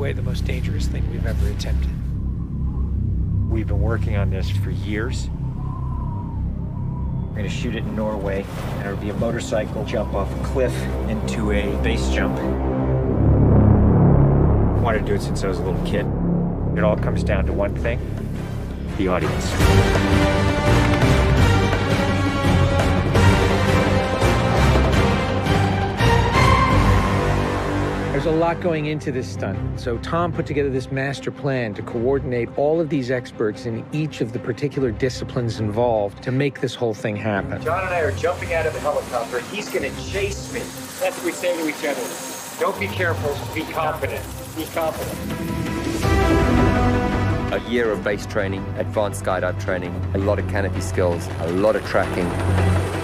way the most dangerous thing we've ever attempted. We've been working on this for years. We're gonna shoot it in Norway, and it'll be a motorcycle jump off a cliff into a base jump. I wanted to do it since I was a little kid. It all comes down to one thing: the audience. There's a lot going into this stunt, so Tom put together this master plan to coordinate all of these experts in each of the particular disciplines involved to make this whole thing happen. John and I are jumping out of the helicopter. He's gonna chase me. That's what we say to each other. Don't be careful, be confident. Be confident. A year of base training, advanced skydive training, a lot of canopy skills, a lot of tracking.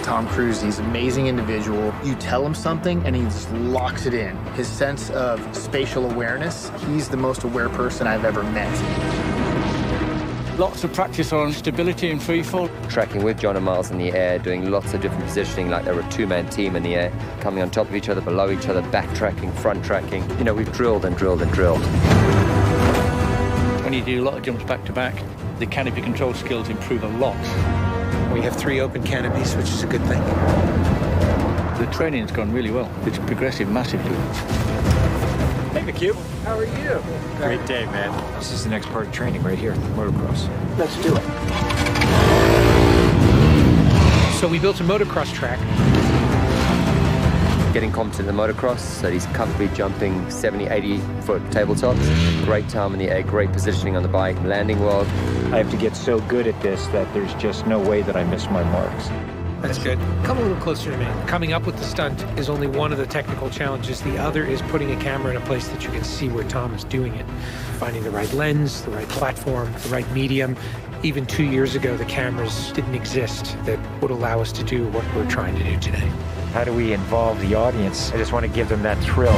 Tom Cruise, he's an amazing individual. You tell him something and he just locks it in. His sense of spatial awareness, he's the most aware person I've ever met. Lots of practice on stability and freefall. Tracking with John and Miles in the air, doing lots of different positioning like they're a two-man team in the air, coming on top of each other, below each other, backtracking, front tracking. You know, we've drilled and drilled and drilled. When you do a lot of jumps back to back, the canopy control skills improve a lot. We have 3 open canopies, which is a good thing. The training's gone really well. It's progressive massively. Hey, McHugh. How are you? Great day, man. This is the next part of training right here, motocross. Let's do it. So we built a motocross track. Getting competent in the motocross, so he's comfortably jumping 70, 80-foot tabletops. Great time in the air, great positioning on the bike, landing well. I have to get so good at this that there's just no way that I miss my marks. That's good. Come a little closer to me. Coming up with the stunt is only one of the technical challenges. The other is putting a camera in a place that you can see where Tom is doing it. Finding the right lens, the right platform, the right medium. Even 2 years ago, the cameras didn't exist that would allow us to do what we're trying to do today. How do we involve the audience? I just want to give them that thrill.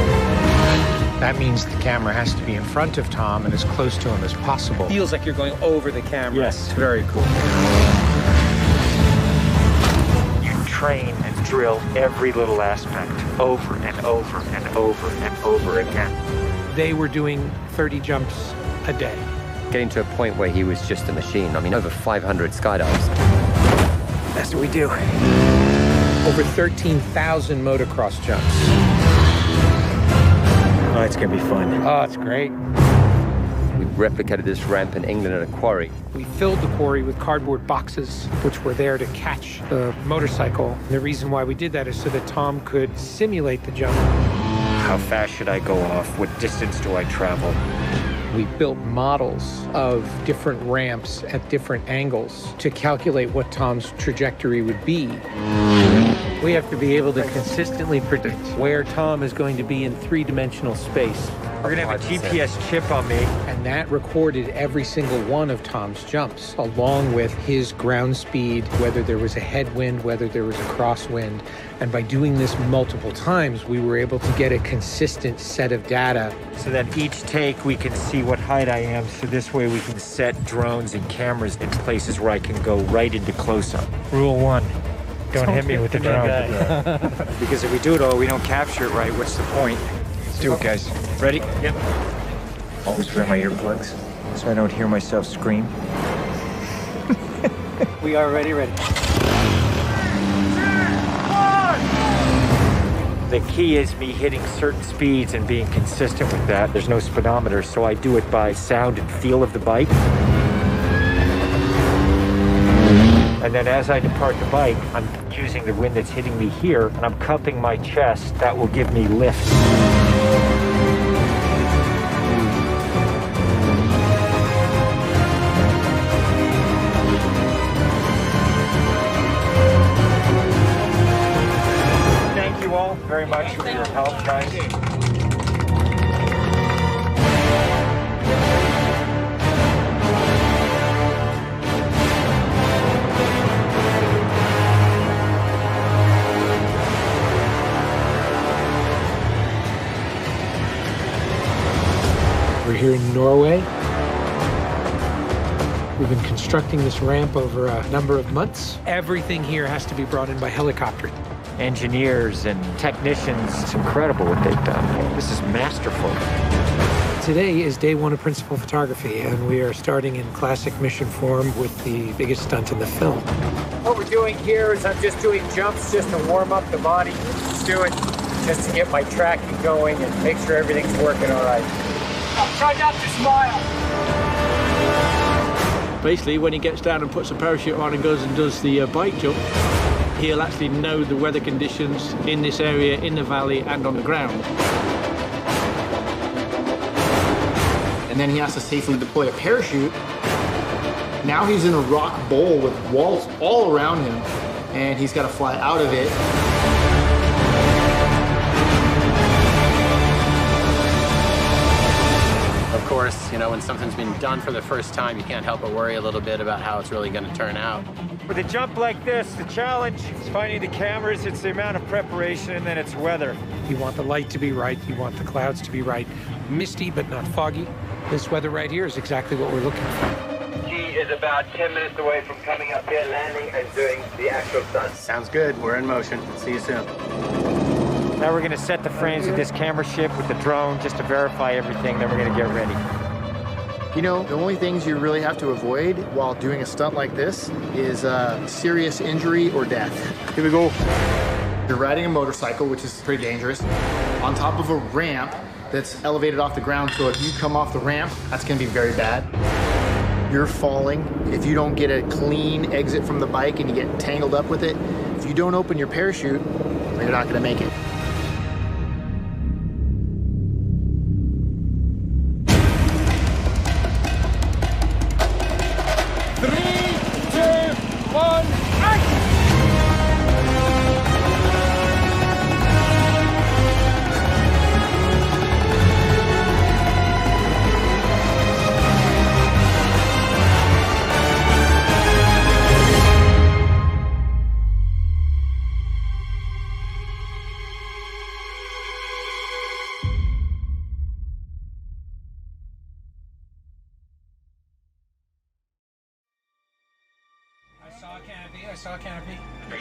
That means the camera has to be in front of Tom and as close to him as possible. Feels like you're going over the camera. Yes. It's very cool. You train and drill every little aspect over and over and over and over again. They were doing 30 jumps a day. Getting to a point where he was just a machine. I mean, over 500 skydives. That's what we do. Over 13,000 motocross jumps. Oh, it's gonna be fun. Oh, it's great. We replicated this ramp in England at a quarry. We filled the quarry with cardboard boxes, which were there to catch the motorcycle. And the reason why we did that is so that Tom could simulate the jump. How fast should I go off? What distance do I travel? We built models of different ramps at different angles to calculate what Tom's trajectory would be. We have to be able to consistently predict where Tom is going to be in 3-dimensional space. We're gonna have a GPS chip on me. And that recorded every single one of Tom's jumps, along with his ground speed, whether there was a headwind, whether there was a crosswind. And by doing this multiple times, we were able to get a consistent set of data. So that each take we can see what height I am, so this way we can set drones and cameras in places where I can go right into close-up. Rule 1, don't hit me with the drone. Because if we do it all, we don't capture it right, what's the point? Let's do it, guys. Ready? Yep. Always wear my earplugs, so I don't hear myself scream. We are ready. The key is me hitting certain speeds and being consistent with that. There's no speedometer, so I do it by sound and feel of the bike. And then as I depart the bike, I'm using the wind that's hitting me here, and I'm cupping my chest. That will give me lift. Thank you all very much for your help, guys. We're here in Norway. We've been constructing this ramp over a number of months. Everything here has to be brought in by helicopter. Engineers and technicians, it's incredible what they've done. This is masterful. Today is day one of principal photography, and we are starting in classic mission form with the biggest stunt in the film. What we're doing here is I'm just doing jumps just to warm up the body. Just do it just to get my tracking going and make sure everything's working all right. Try not to smile. Basically, when he gets down and puts a parachute on and goes and does the bike jump, he'll actually know the weather conditions in this area, in the valley, and on the ground. And then he has to safely deploy a parachute. Now he's in a rock bowl with walls all around him, and he's got to fly out of it. Of course, you know, when something's been done for the first time, you can't help but worry a little bit about how it's really going to turn out. With a jump like this, the challenge is finding the cameras, it's the amount of preparation, and then it's weather. You want the light to be right, you want the clouds to be right. Misty, but not foggy. This weather right here is exactly what we're looking for. He is about 10 minutes away from coming up here, landing, and doing the actual stunt. Sounds good. We're in motion. See you soon. Now we're gonna set the frames with this camera ship with the drone just to verify everything, then we're gonna get ready. You know, the only things you really have to avoid while doing a stunt like this is serious injury or death. Here we go. You're riding a motorcycle, which is pretty dangerous, on top of a ramp that's elevated off the ground, so if you come off the ramp, that's gonna be very bad. You're falling. If you don't get a clean exit from the bike and you get tangled up with it, if you don't open your parachute, you're not gonna make it. I saw a canopy. To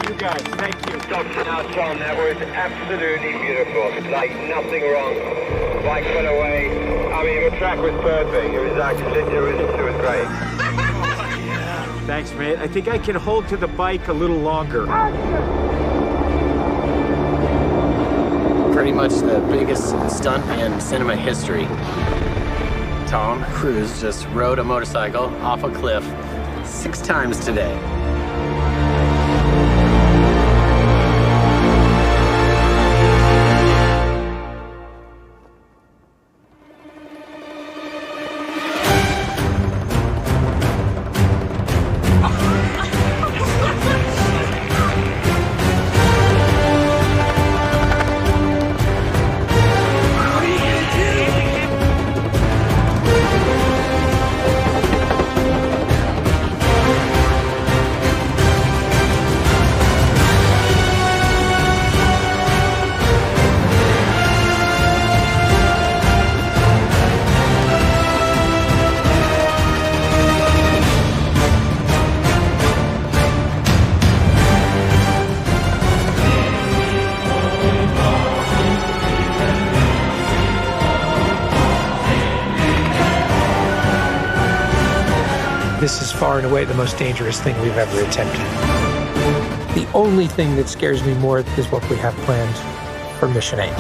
you guys, thank you. Now, Tom, that was absolutely beautiful. Like nothing wrong. The bike went away. I mean, the track was perfect. It was actually, it was great. Thanks, mate. I think I can hold to the bike a little longer. Pretty much the biggest stunt in cinema history. Tom Cruise just rode a motorcycle off a cliff 6 times today. This is far and away the most dangerous thing we've ever attempted. The only thing that scares me more is what we have planned for Mission 8.